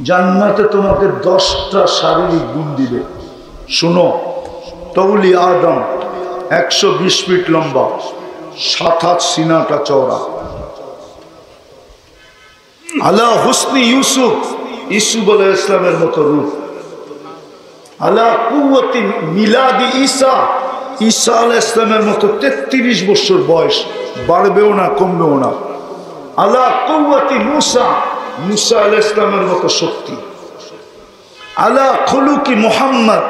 জান্নাতে তোমাকে 10টা শারীরিক গুণ দিবে। শুনো, তৌলি আদম 120 ফিট লম্বা, 7 হাত সিনাটা চওড়া। আলা হুসনি ইউসুফ, ইউসুফ আলাইহিস সালামের মতো রূপ। আলা কুওয়াতি মিলাদি ঈসা, ঈসা আলাইহিস সালামের মতো 33 বছর বয়স, বাড়বেও না কমবেও না। আলা কুওয়াতি মুসা, মুসা আলাইহিস সালামের মতো শক্তি। আলা খুলুকি মুহাম্মদ,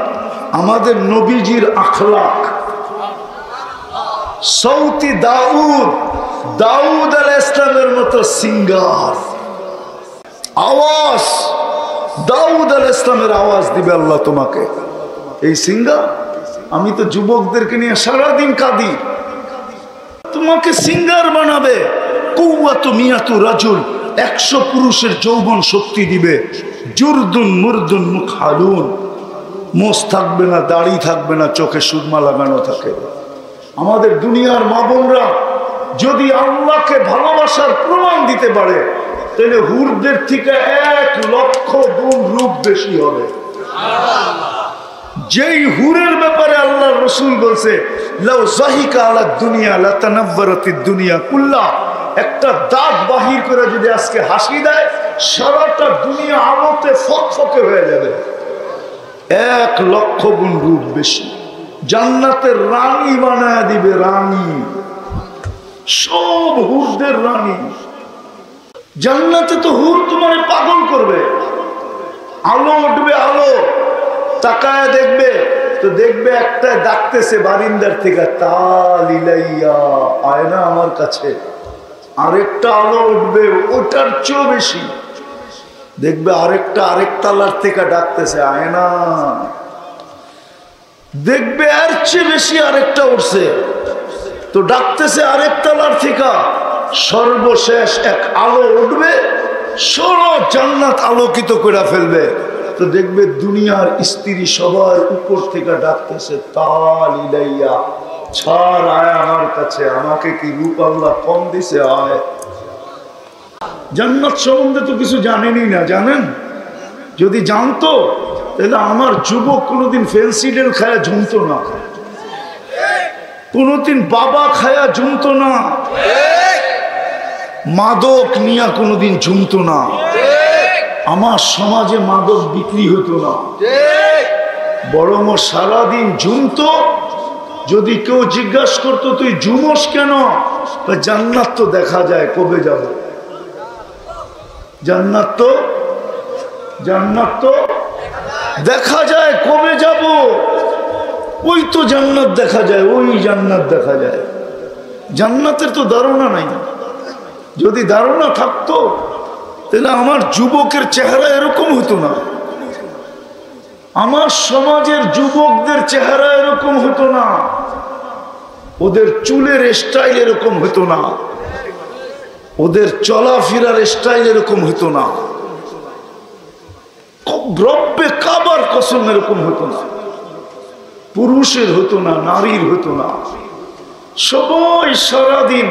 আমাদের নবীজির আখলাক। সৌতি দাউদ, দাউদ আলাইহিস সালামের মতো সিঙ্গার। আওয়াজ, দাউদ আলাইহিস সালামের আওয়াজ দিবে আল্লাহ তোমাকে। এই সিঙ্গার, আমি তো যুবকদেরকে নিয়ে সারাদিন কাঁদি। তোমাকে সিঙ্গার বানাবে। কুওয়াতু মিয়াতু রাজুল, 100 পুরুষের যৌবন শক্তি দিবে। জুরদুন মুরদুন মুখালুন, মোষ থাকবে না, দাড়ি থাকবে না, চোখে সুরমা লাগানো থাকে। আমাদের দুনিয়ার মা বোনরা যদি আল্লাহকে ভালোবাসার প্রমাণ দিতে পারে, তাহলে হুরদের থেকে 1 লক্ষ গুণ রূপ বেশি হবে। যেই হুরের ব্যাপারে আল্লাহর রাসূল বলছে, লাউ যাহিকা আলা দুনিয়া লাতানাব্বারাতিদ দুনিয়া কুল্লা, একটা দাঁত বাহির করে যদি আজকে হাসি দেয়, সারাটা দুনিয়া আলোতে ফকফকে হয়ে যাবে। 1 লক্ষ গুণ রূপ বেশি। জান্নাতের রানী বানায় দিবে, রানী, সব হুরদের রানী। জান্নাতে তো হুর তোমার পাগল করবে। আলো উঠবে, আলো তাকায় দেখবে তো দেখবে একটা ডাকতেছে বারিন্দার থেকে, তালিলাইয়া, আয় না আমার কাছে। আরেকটা আলো উঠবে, ওটার চেয়েও বেশি দেখবে আরেক তালার থেকে ডাকতেছে, আয় না। দেখবে এর চেয়ে বেশি আরেকটা উঠছে, তো ডাকতেছে আরেক তালার থেকে। সর্বশেষ এক আলো উঠবে, সরো জান্নাত আলোকিত করে ফেলবে। তো দেখবে দুনিয়ার স্ত্রী সবার উপর থেকে ডাকতেছে, তালিলাইয়া, ছাড়, আয় আমার কাছে। আমাকে কি রূপ আল্লাহ কম দিছে? আয়। জান্নাত সম্বন্ধে তো কিছু জানেনই না। জানেন? যদি জানতো তাহলে আমার যুবক কোনোদিন ফেন্সিডেল খায়া ঝুমতো না, কোনোদিন বাবা খায়া ঝুমতো না, মাদক নিয়ে কোনোদিন ঝুমতো না, আমার সমাজে মাদক বিক্রি হতো না, বরং সারাদিন ঝুমতো। যদি কেউ জিজ্ঞাসা করতো তুই ঝুমোস কেন, জান্নাত তো দেখা যায়, কবে যাব? জান্নাত তো দেখা যায়, কবে যাব? ওই তো জান্নাত দেখা যায়, ওই জান্নাত দেখা যায়। জান্নাতের তো ধারণা নাই। যদি ধারণা থাকতো তাহলে আমার যুবকের চেহারা এরকম হতো না, আমার সমাজের যুবকদের চেহারা এরকম হতো না, ওদের চুলের স্টাইল এরকম হতো না, ওদের চলাফেরার স্টাইল এরকম হতো না, রব্বে কাবার কসম এরকম হতো না, পুরুষের হতো না, নারীর হতো না। সবাই সারাদিন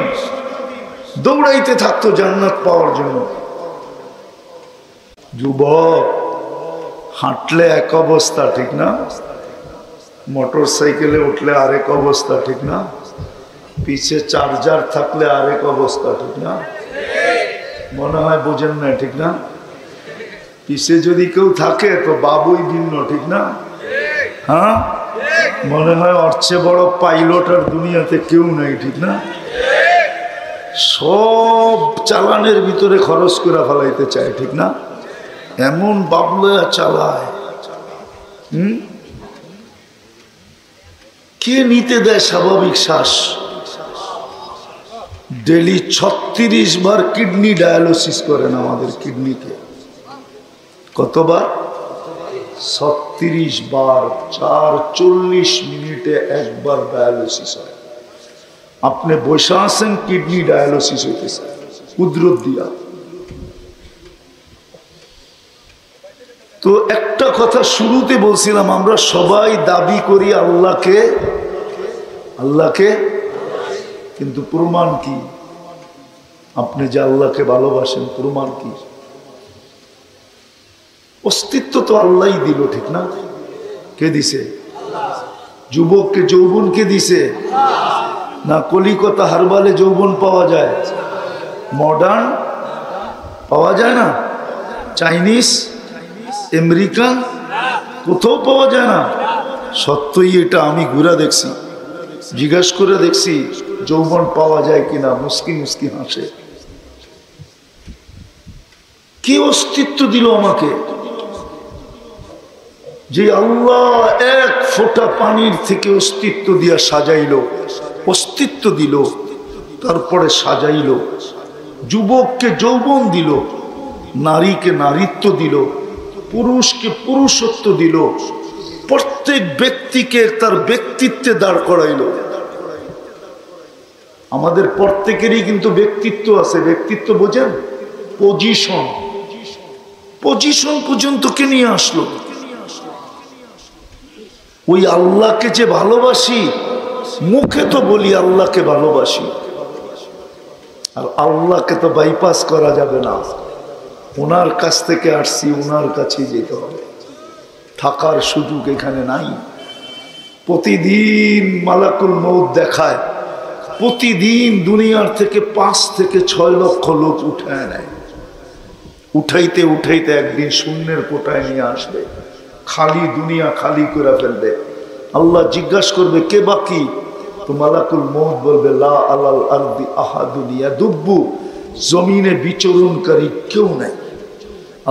দৌড়াইতে থাকতো জান্নাত পাওয়ার জন্য। যুবক হাঁটলে এক অবস্থা, ঠিক না? মোটর সাইকেলে উঠলে আরেক অবস্থা, ঠিক না? পিছে চার্জার থাকলে আরেক অবস্থা, ঠিক না? মনে হয় বোঝেন না, ঠিক না? পিছে যদি কেউ থাকে তো বাবুই ভিন্ন, ঠিক না? হ্যাঁ, মনে হয় ওর চেয়ে বড় পাইলট আর দুনিয়াতে কেউ নাই, ঠিক না? সব চালানের ভিতরে খরচ করে ফেলাইতে চায়, ঠিক না? এমন বাবলা চালায়। কে নিতে দেয় স্বাভাবিক শ্বাস? ডেলি 36 বার কিডনি ডায়ালিসিস করেন আমাদের কিডনিকে। কতবার? 36 বার। 40 মিনিটে একবার ডায়ালিসিস হয়। আপনি বসে আছেন, কিডনি ডায়ালিসিস হইতেছে কুদরত দিয়া। তো একটা কথা শুরুতে বলছিলাম, আমরা সবাই দাবি করি আল্লাহকে, কিন্তু প্রমাণ কি? আপনি যে আল্লাহকে ভালোবাসেন, প্রমাণ কি? অস্তিত্ব তো আল্লাহই দিল, ঠিক না? কে দিছে? যুবককে যৌবন কে দিছে? না কলিকাতা হারবালে যৌবন পাওয়া যায়? মডার্ন পাওয়া যায় না? চাইনিজ, আমেরিকান কোথাও পাওয়া যায় না। সত্যই এটা আমি ঘুরে দেখছি, জিজ্ঞাসা করে দেখছি যৌবন পাওয়া যায় কিনা। মুস্কি মুস্কি হাসে। কি অস্তিত্ব দিল আমাকে? যে আল্লাহ এক ফোঁটা পানির থেকে অস্তিত্ব দিয়া সাজাইল, অস্তিত্ব দিল, তারপরে সাজাইল। যুবককে যৌবন দিল, নারীকে নারীত্ব দিল, পুরুষকে পুরুষত্ব দিল, প্রত্যেক ব্যক্তিকে তার ব্যক্তিত্বে দাঁড় করাইল। আমাদের প্রত্যেকেরই কিন্তু ব্যক্তিত্ব আছে। ব্যক্তিত্ব বোঝেন? পজিশন, পজিশন পর্যন্ত কে নিয়ে আসলো? ওই আল্লাহকে যে ভালোবাসি, মুখে তো বলি আল্লাহকে ভালোবাসি, আর আল্লাহকে তো বাইপাস করা যাবে না। ওনার কাছ থেকে আসছি, ওনার কাছেই যেতে হবে। থাকার সুযোগ এখানে নাই। প্রতিদিন মালাকুল মউত দেখায়, প্রতিদিন দুনিয়ার থেকে 5 থেকে 6 লক্ষ লোক উঠায় নেয়। উঠাইতে উঠাইতে একদিন শূন্যের কোটায় নিয়ে আসবে, খালি দুনিয়া খালি করে ফেলবে। আল্লাহ জিজ্ঞাসা করবে কে বাকি? তো মালাকুল মউত বলবে লা আলাল আরদি আহাদুন ইয়াদুব্বু, জমিনে বিচরণকারী কেউ নাই।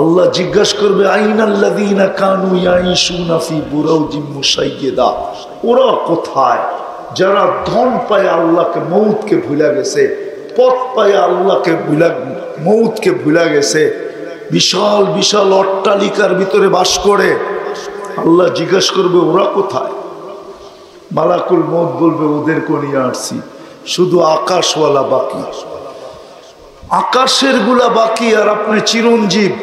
আল্লাহ জিজ্ঞাসা করবে আইনাল্লাযীনা কানু ইয়াঈশুনা ফি বুরাউজিম মুশাইয়্যিদা, ওরা কোথায়? যারা ধন পায় আল্লাহকে মউতকে ভুলে গেছে, পথ পায় আল্লাহকে মউতকে ভুলে গেছে, বিশাল বিশাল অট্টালিকার ভিতরে বাস করে। আল্লাহ জিজ্ঞাসা করবে ওরা কোথায়? মালাকুল মউত বলবে ওদেরকে নিয়ে আসছি, শুধু আকাশওয়ালা বাকি, আকাশের গুলা বাকি, আর আপনি চিরঞ্জীব।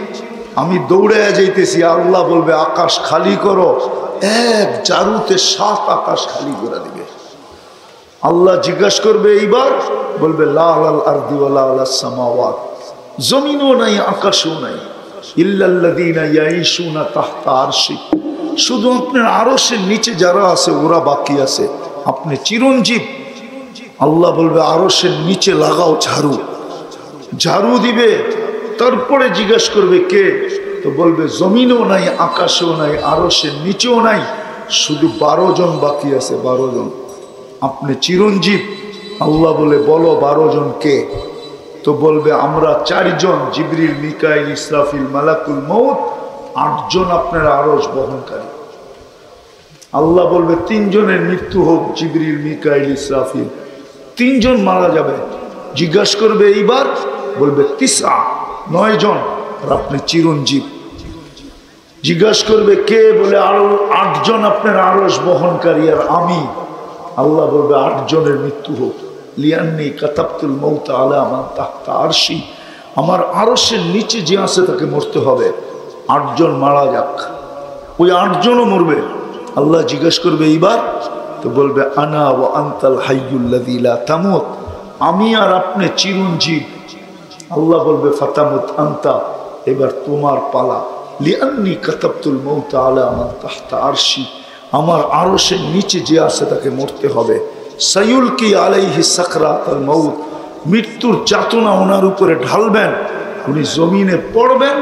আমি দৌড়ে যাইতেছি, আল্লাহ বলবে আকাশ খালি করো, এক জারুতে 7 আকাশ খালি করে দিবে। আল্লাহ জিজ্ঞাসা করবে এইবার, বলবে লা আলাল আরদি ওয়ালা আলাস সামাওয়াত, জমিনও নাই আকাশও নাই, ইল্লাল্লাযীনা ইয়াঈশুনা তাহতা আরশি, শুধু আপনার আরশের নিচে যারা আছে ওরা বাকি আছে। আপনি চিরঞ্জীব। আল্লাহ বলবে আরশের নিচে লাগাও ঝাড়ু, ঝাড়ু দিবে। তারপরে জিজ্ঞাসা করবে কে? তো বলবে জমিনও নাই আকাশেও নাই আরশের নিচেও নাই, শুধু 12 জন বাকি আছে, 12 জন। আপনি চিরঞ্জীব। আল্লাহ বলে বলো 12 জন কে? তো বলবে আমরা 4 জন, জিবরিল মিকাইল ইসরাফিল মালাকুল মউত, 8 জন আপনার আরশ বহনকারী। আল্লাহ বলবে 3 জনের মৃত্যু হোক, জিবরিল মিকাইল ইসরাফিল, 3 জন মারা যাবে। জিজ্ঞাসা করবে এইবার, বলবে 9 জন, আর আপনি চিরঞ্জীব। জিজ্ঞাসা করবে কে? বলে আরো 8 জন আপনার আরশ বহনকারী, আর আমি। আল্লাহ বলবে 8 জনের মৃত্যু হোক, লিয়ান্নি কাতাবতুল মউত আলা মান তাহতা আরশি, আমার আরশের নিচে যে আছে তাকে মরতে হবে। 8 জন মারা যাক, ওই 8 জনও মরবে। আল্লাহ জিজ্ঞাসা করবে এইবার, তো বলবে আনা ওয়া আনতাল হাইয়ুল্লাযী লা তামুত, আমি আর আপনি চিরঞ্জীব। আল্লাহ বলবে ফাতামুত আনতা, এবার তোমার পালা। লিআন্নি কাতাবতুল মউত আলা মান তাহতা আরশি, আমার আরশের নিচে যে আছে তাকে মরতে হবে। সায়ুলকি আলাইহি সাকরাতুল মউত, মৃত্যুর যাতনা ওনার উপরে ঢালবেন, উনি জমিনে পড়বেন,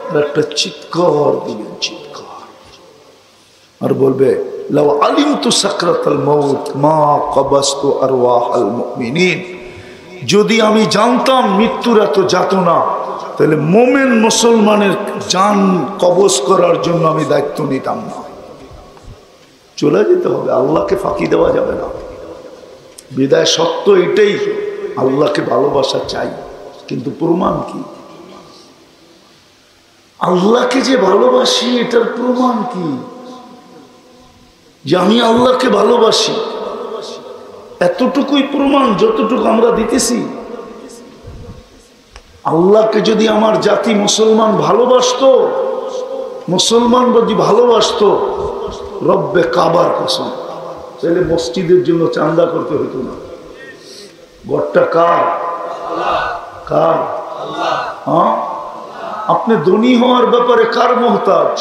আর একটা চিৎকার দিবেন, চিৎকার, আর বলবে লাউ আলিমতু সাকরাতুল মউত মা কবাস্তু আরওয়াহাল মুমিনিন, যদি আমি জানতাম মৃত্যুর এত যাতনা, তাহলে মোমেন মুসলমানের জান কবজ করার জন্য আমি দায়িত্ব নিতাম না। চলে যেতে হবে, আল্লাহকে ফাঁকি দেওয়া যাবে না। বিদায় সত্য এটাই, আল্লাহকে ভালোবাসা চাই, কিন্তু প্রমাণ কি? আল্লাহকে যে ভালোবাসি এটার প্রমাণ কি? যে আমি আল্লাহকে ভালোবাসি, এতটুকুই প্রমাণ যতটুকু আমরা দিতেছি। আল্লাহকে যদি আমার জাতি মুসলমান ভালোবাসতো, মুসলমান যদি ভালোবাসতো, রব্বে কাবার কসম, তাহলে মসজিদের জন্য চাঁদা করতে হতো না। ঘরটা কার? কার? হ্যাঁ, আপনি ধনী হওয়ার ব্যাপারে কার মোহতাজ?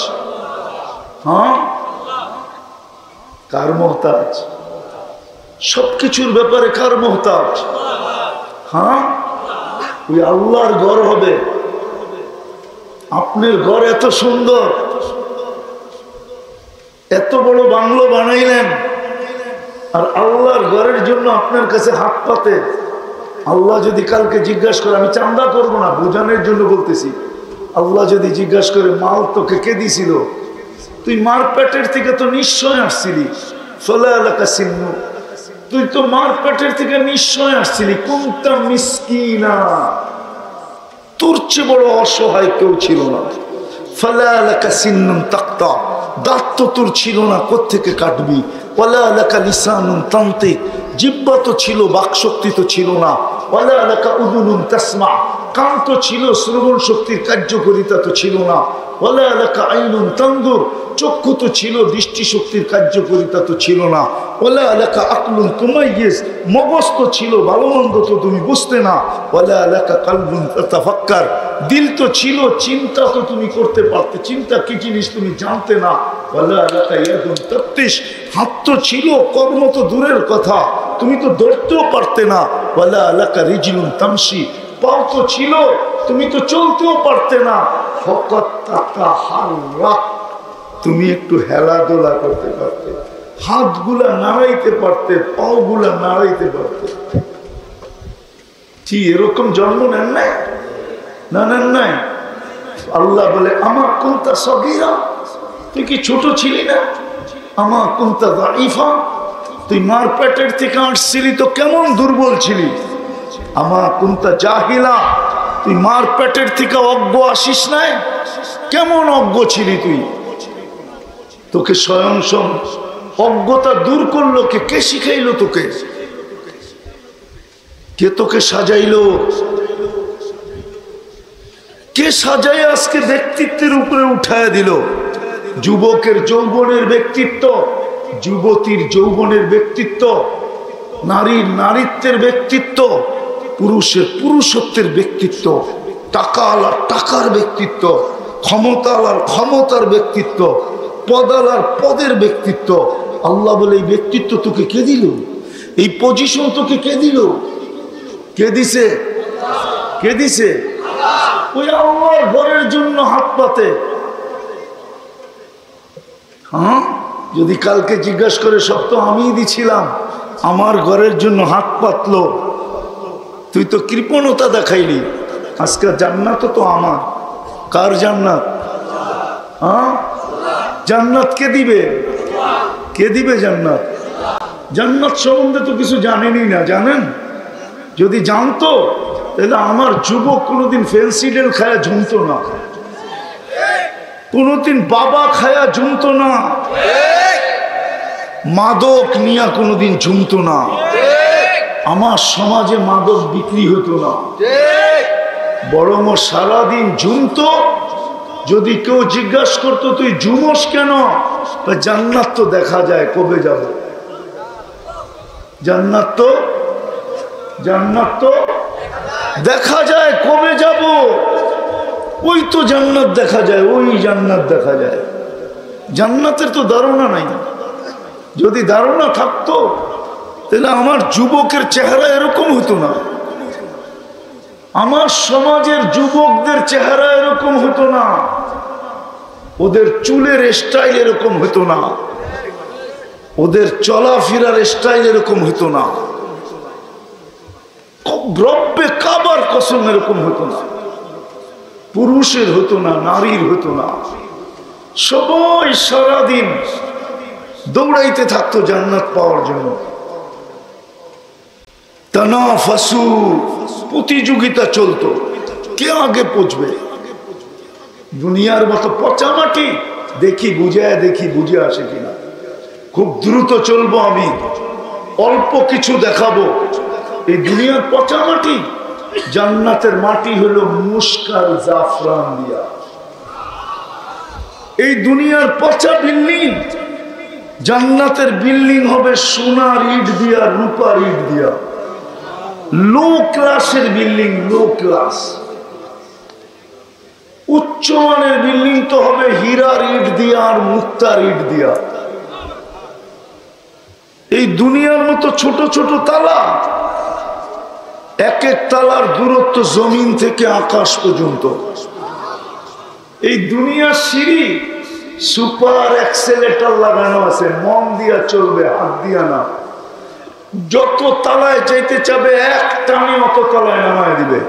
হ্যাঁ, কার মোহতাজ? সবকিছুর ব্যাপারে কার মোহতাজ? হ্যাঁ, ওই আল্লাহর ঘর হবে। আপনার ঘর এত সুন্দর, এত বড় বাংলো বানাইলেন, আর আল্লাহর ঘরের জন্য আপনার কাছে হাত পাতে। আল্লাহ যদি কালকে জিজ্ঞাসা করে, আমি চান্দা করবো না, বোঝানোর জন্য বলতেছি, আল্লাহ যদি জিজ্ঞাসা করে মাল তোকে কে দিছিল? তুই মার পেটের থেকে তো নিশ্চয় আসছিলি। ফলা এলাকা চিহ্ন, তুই তো মার পেটের থেকে নিশ্চয় আসছিলি। কোনটা মিসকিনা, তোর চেয়ে বড় অসহায় কেউ ছিল না। ফলা এলাকা চিহ্ন তাক্তা, দাঁত তো তোর ছিল না, কোত্থেকে কাটবি? ওয়ালা এলাকা লিসানুন তান্তিক, জিহ্বা তো ছিল, বাকশক্তি তো ছিল না। ওয়ালা এলাকা উযুনুন তাসমা, কান তো ছিল, শ্রবণ শক্তির কার্যকারিতা তো ছিল না। ওয়ালা এলাকা আইনুন তানদুর, চক্ষু তো ছিল, দৃষ্টি শক্তির কার্যকারিতা তো ছিল না। ওয়ালা এলাকা আকলুন তুমাইয়িজ, মগজ তো ছিল, ভালো মন্দ তো তুমি বুঝতে না। ওয়ালা এলাকা কালবুন তাতাফাক্কার, দিল তো ছিল, চিন্তা তো তুমি করতে পারতে, চিন্তা কি জিনিস তুমি জানতে না। ওয়ালা এলাকা ইয়াদুন তাফতিশ, হাত তো ছিল, কর্ম তো দূরের কথা, তুমি তো ধরতেও পারতে না। ওয়ালা এলাকা রিজলুন তামশি, পাও তো ছিল, তুমি তো চলতেও পারতে না। ফকাত তাতাহাররাক, তুমি একটু হেলাদোলা করতে পারতে, হাতগুলা নাড়াইতে পারতে, পাওগুলা নাড়াইতে পারতে। কি এরকম জন্ম নেন নাই? না নেন নাই? আল্লাহ বলে আমার কুনতা সগীরা, তুই কি ছোট ছিলি না? আমার কুনতা দাঈফা, তুই মার পেটের থেকে আসছিলি তো কেমন দুর্বল ছিলি। আমার কুনতা জাহিলা, তুই মার পেটের থেকে অজ্ঞ আসিস নাই, কেমন অজ্ঞ ছিলি তুই। তোকে স্বয়ং অজ্ঞতা দূর করলো কে? কে শিখাইলো তোকে? কে তোকে সাজাইলো? কে সাজাই আজকে ব্যক্তিত্বের উপরে উঠায় দিল? যুবকের যৌবনের ব্যক্তিত্ব, যুবতীর যৌবনের ব্যক্তিত্ব, নারীর নারীত্বের ব্যক্তিত্ব, পুরুষের পুরুষত্বের ব্যক্তিত্ব, টাকাওয়ালার টাকার ব্যক্তিত্ব, ক্ষমতাওয়ালার ক্ষমতার ব্যক্তিত্ব, পদালার পদের ব্যক্তিত্ব। আল্লাহ বলে এই ব্যক্তিত্ব তোকে কে দিল? এই পজিশন তোকে কে দিল? কে দিছে? কে দিছে? ওই আল্লাহর ঘরের জন্য হাত পাতে। হ্যাঁ, যদি কালকে জিজ্ঞাসা করে সব তো আমিই দিছিলাম, আমার ঘরের জন্য হাত পাতলো, তুই তো কৃপণতা দেখাইলি। আজকে জান্নাত তো আমার। কার জান্নাত? হ্যাঁ, জান্নাত কে দিবে? কে দিবে জান্নাত? জান্নাত সম্বন্ধে তো কিছু জানেনই না। জানেন? যদি জানতো তাহলে আমার যুবক কোনোদিন ফেন্সিডেল খায়া ঝুমতো না, কোনোদিন বাবা খায়া ঝুমতো না, মাদক নিয়া কোনোদিন ঝুমতো না, আমার সমাজে মাদক বিক্রি হতো না, বরং সারাদিন ঝুমতো। যদি কেউ জিজ্ঞাসা করতো তুই ঝুমস কেন, জান্নাত তো দেখা যায়, কবে যাব? জান্নাত তো দেখা যায়, কবে যাব? ওই তো জান্নাত দেখা যায়, ওই জান্নাত দেখা যায়। জান্নাতের তো ধারণা নাই। যদি ধারণা থাকতো তাহলে আমার যুবকের চেহারা এরকম হতো না, আমার সমাজের যুবকদের চেহারা এরকম হতো না, ওদের চুলের স্টাইল এরকম হতো না, ওদের চলাফেরার স্টাইল এরকম হতো না, রব্বে কাবার কসম এরকম হতো না, পুরুষের হতো না, নারীর হতো না। সবাই সারাদিন দৌড়াইতে থাকতো জান্নাত পাওয়ার জন্য। তানাফাসু, প্রতিযোগিতা চলতো, কে আগে পৌঁছবে। দুনিয়ার মতো পচা মাটি, দেখি বুঝে আসে কিনা। খুব দ্রুত চলবো আমি, অল্প কিছু দেখাবো। এই দুনিয়ার পচা মাটি, জান্নাতের মাটি হলো মুশকাল জাফরান দিয়া। এই দুনিয়ার পচা বিল্ডিং, জান্নাতের বিল্ডিং হবে সোনার ইট দিয়া, রূপার ইট দিয়া। লো ক্লাসের বিল্ডিং, লো ক্লাস। উচ্চমানের বিল্ডিং তো হবে হীরার ইট দিয়া আর মুক্তার ইট দিয়া। এই দুনিয়ার মতো ছোট ছোট তালা, এক এক তালার দূরত্ব জমিন থেকে আকাশ পর্যন্ত। এই দুনিয়ার সিঁড়ি সুপার এক্সেলেটর লাগানো আছে, মন দিয়া চলবে, হাত দিয়া না। যত তালায় যাইতে চাবে এক টানে অত তালায় নামায় দিবে।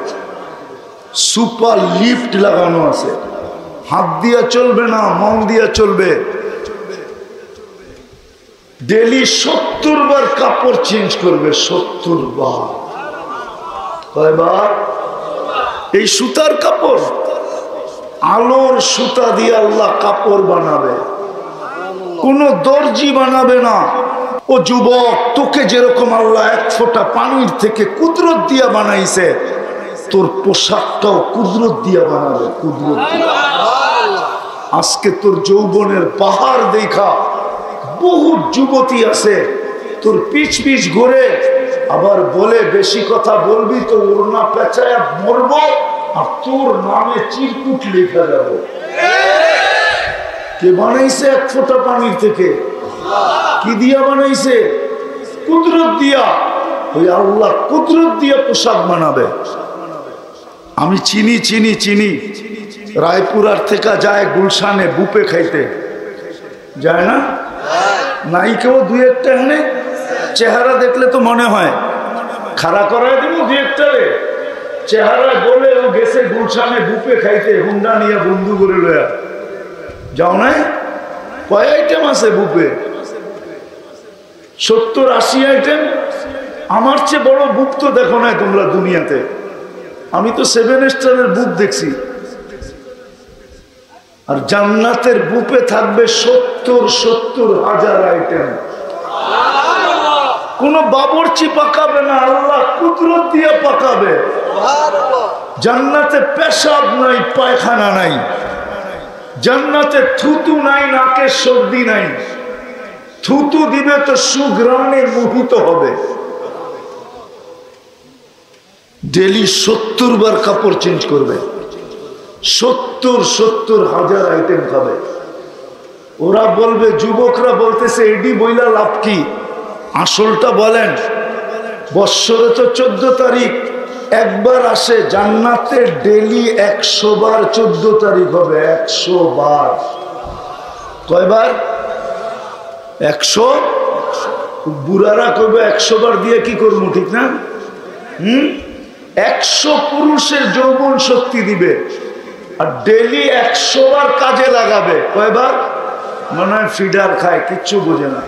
সুপার লিফট লাগানো আছে, হাত দিয়া চলবে না, মন দিয়া চলবে। ডেলি 70 বার কাপড় চেঞ্জ করবে, 70 বার। কয়বার? এই সুতার কাপড়, আলোর সুতা দিয়ে আল্লাহ কাপড় বানাবে, কোন দর্জি বানাবে না। ও যুবক, তোকে যেরকম আল্লাহ এক ফোঁটা পানির থেকে কুদরত দিয়া বানাইছে, তোর পোশাকটাও কুদরত দিয়া বানাবে, কুদরত দিয়া। আজকে তোর যৌবনের পাহাড় দেখা বহু যুবতী আছে, তোর পিছ পিছ ঘুরে, আবার বলে বেশি কথা বলবি তো ওড়না পেঁচায় মরবো, আর তোর নামে চিরকুট লেখা যাবে। কে বানাইছে এক ফোঁটা পানির থেকে? কি দিয়া বানাইছে? কুদরত দিয়া। ওই আল্লাহ কুদরত দিয়া পোশাক বানাবে। আমি চিনি চিনি চিনি, রায়পুরার থেকে যায় গুলশানে বুপে খাইতে, যায় না? নাই কেউ দুই একটা এনে চেহারা দেখলে তো মনে হয় খাড়া করাই দিব দুই একটা রে চেহারা বলে ও গেছে গুলশানে বুপে খাইতে, হুন্ডা নিয়ে বন্ধু করে লয়া যাও নাই? কয় আইটেম আছে বুপে? 70-80 আইটেম। আমার চেয়ে বড় বুক তো দেখো নাই তোমরা দুনিয়াতে। আমি তো 7 স্টারের বুক দেখছি। আর জান্নাতের বুপে থাকবে 70,000 আইটেম। কোন বাবুর্চি পাকাবে না, আল্লাহ কুদরত দিয়ে পাকাবে। জান্নাতে পেশাব নাই, পায়খানা নাই, জান্নাতে থুতু নাই, নাকে সর্দি নাই। থুতু দিবে তো সুঘ্রাণে মোহিত হবে। ডেলি 70 বার কাপড় চেঞ্জ করবে, 70,000 আইটেম খাবে। ওরা বলবে, যুবকরা বলতেছে এডি বইলা লাভ কি? আসলটা বলেন। বৎসরে তো 14 তারিখ একবার আসে, জান্নাতে ডেলি 100 বার 14 তারিখ হবে। 100 বার। কয়বার? 100। বুড়ারা কইবে 100 বার দিয়ে কি করবো, ঠিক না? 100 পুরুষের যৌবন শক্তি দিবে, আর ডেলি 100 বার কাজে লাগাবে। কয়বার? মনে হয় ফিডার খায়, কিচ্ছু বোঝে না।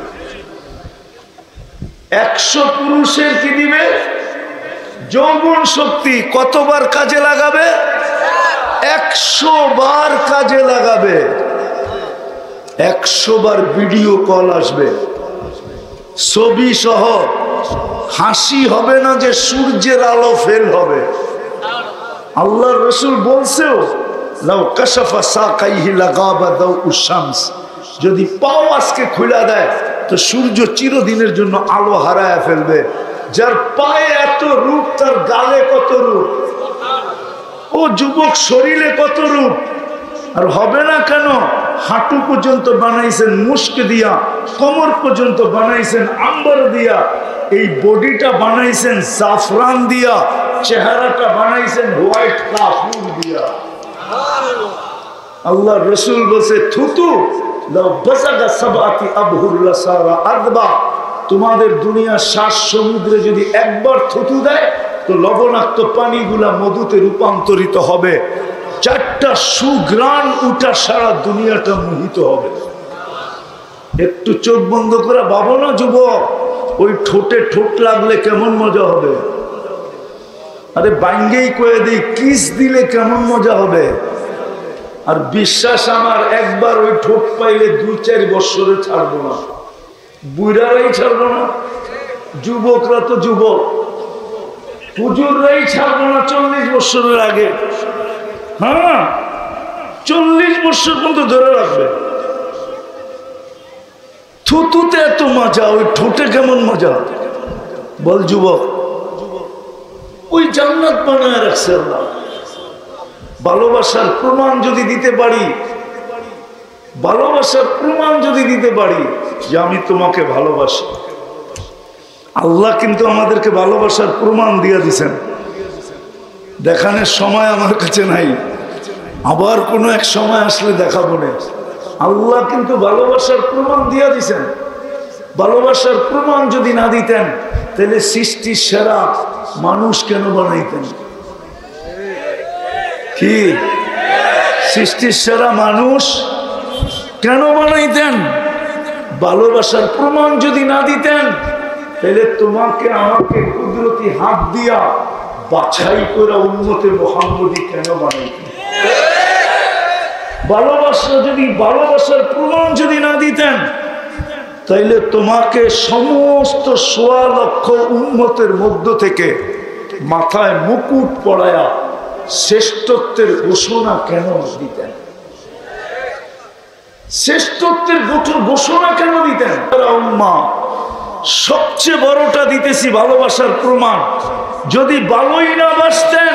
100 পুরুষের কি দিবে? যৌবন শক্তি। কতবার কাজে লাগাবে? 100 বার কাজে লাগাবে। 100 বার ভিডিও কল আসবে, ছবি সহ। হাসি হবে না যে সূর্যের আলো ফেল হবে। আল্লাহর রাসূল বলছেও, লাউ কাশাফা সাকাইহি লাগাবা দাউউশ শামস, যদি পাও আজকে খুলে দেয় তো সূর্য চিরদিনের জন্য আলো হারায় ফেলবে। যার পায়ে এত রূপ, তার গালে কত রূপ, ও যুবক শরীরে কত রূপ। আর হবে না কেন? হাঁটু পর্যন্ত বানাইছেন মুস্ক দিয়া, কোমর পর্যন্ত বানাইছেন আম্বার দিয়া, এই বডিটা বানাইছেন জাফরান দিয়া, চেহারাটা বানাইছেন হোয়াইট কাফুর দিয়া। আল্লাহ রাসূল বলছে, থুতু লাউ বাসাগা সাবাতি আবহুর লাসারা আদবা, তোমাদের দুনিয়ার 7 সমুদ্রে যদি একবার থুতু দেয় তো লবণাক্ত পানিগুলা মধুতে রূপান্তরিত হবে। 4টা সুঘ্রাণ উঠা সারা দুনিয়াটা মোহিত হবে। একটু চোখ বন্ধ করে ভাবো না যুবক, ওই ঠোঁটে ঠোঁট লাগলে কেমন মজা হবে। আরে বাইঙ্গেই কয়ে দিই, কিস দিলে কেমন মজা হবে। আর বিশ্বাস আমার, একবার ওই ঠোঁট পাইলে 2-4 বছরে ছাড়বো না। বুড়ারাই ছাড়বো না, যুবকরা তো যুবক, হুজুররাই ছাড়বো না 40 বছরের আগে। হ্যাঁ, 40 বছর পর্যন্ত ধরে রাখবে। থুতুতে এত মজা, ওই ঠোঁটে কেমন মজা বল যুবক। ওই জান্নাত বানায় রাখছে আল্লাহ। ভালোবাসার প্রমাণ যদি দিতে পারি, ভালোবাসার প্রমাণ যদি দিতে পারি যে আমি তোমাকে ভালোবাসি, আল্লাহ কিন্তু আমাদেরকে ভালোবাসার প্রমাণ দিয়ে দিছেন। দেখানোর সময় আমার কাছে নাই, আবার কোনো এক সময় আসলে দেখাবো না। আল্লাহ কিন্তু ভালোবাসার প্রমাণ দিয়ে দিছেন। ভালোবাসার প্রমাণ যদি না দিতেন তাহলে সৃষ্টির সেরা মানুষ কেন বানাইতেন? কি সৃষ্টির সেরা মানুষ কেন বানাইতেন? ভালোবাসার প্রমাণ যদি না দিতেন তাহলে তোমাকে আমাকে কুদরতি হাত দিয়া বাছাই করে উম্মতে মুহাম্মদী কেন বানাইতেন? ভালোবাসা যদি, ভালোবাসার প্রমাণ যদি না দিতেন তাইলে তোমাকে সমস্ত ১৬ লক্ষ উম্মতের মধ্য থেকে মাথায় মুকুট পড়ায়া শ্রেষ্ঠত্বের ঘোষণা কেন দিতেন? শ্রেষ্ঠত্বের ঘোষণা কেন দিতেন? উম্মাহ সবচেয়ে বড়টা দিতেছি ভালোবাসার প্রমাণ। যদি ভালোই না বাসতেন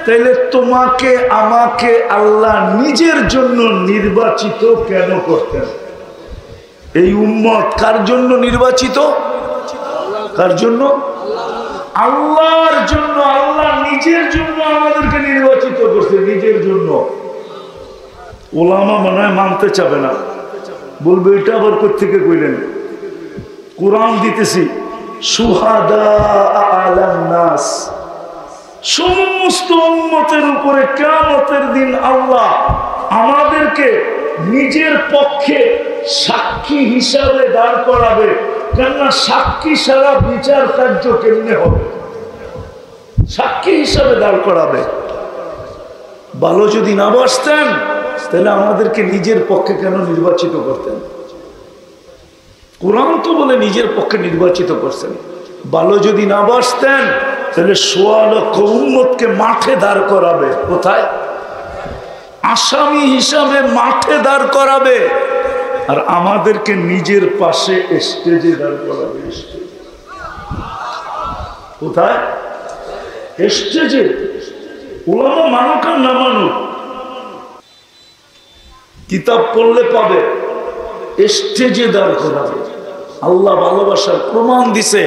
তাহলে তোমাকে আমাকে আল্লাহ নিজের জন্য নির্বাচিত কেন করতেন? এই উম্মত কার জন্য নির্বাচিত? কার জন্য? আল্লাহর জন্য। আল্লাহ নিজের জন্য আমাদেরকে নির্বাচিত করছে, নিজের জন্য। ওলামা মনে হয় মানতে চাবে না, বলবে এটা আবার কোত্থেকে কইলেন? কোরআন দিতেছি, সুহাদা আলান নাস, সমস্ত উম্মতের উপরে কিয়ামতের দিন আল্লাহ আমাদেরকে নিজের পক্ষে সাক্ষী হিসাবে দাঁড় করাবে। কেননা সাক্ষী ছাড়া বিচার কার্য কেমনে হবে? সাক্ষী হিসাবে দাঁড় করাবে। ভালো যদি না বাসতেন তাহলে আমাদেরকে নিজের পক্ষে কেন নির্বাচিত করতেন? কোরআন তো বলে নিজের পক্ষে নির্বাচিত করছেন। ভালো যদি না বাসতেন তাহলে ১৬ লক্ষ উম্মতকে মাঠে দাঁড় করাবে। কোথায়? আসামি হিসাবে মাঠে দাঁড় করাবে, আর আমাদেরকে নিজের পাশে স্টেজে দাঁড় করাবে। কোথায়? স্টেজে। ওলামা মানুক আর না মানুক, কিতাব পড়লে পাবে, স্টেজে দাঁড় করাবে। আল্লাহ ভালোবাসার প্রমাণ দিছে।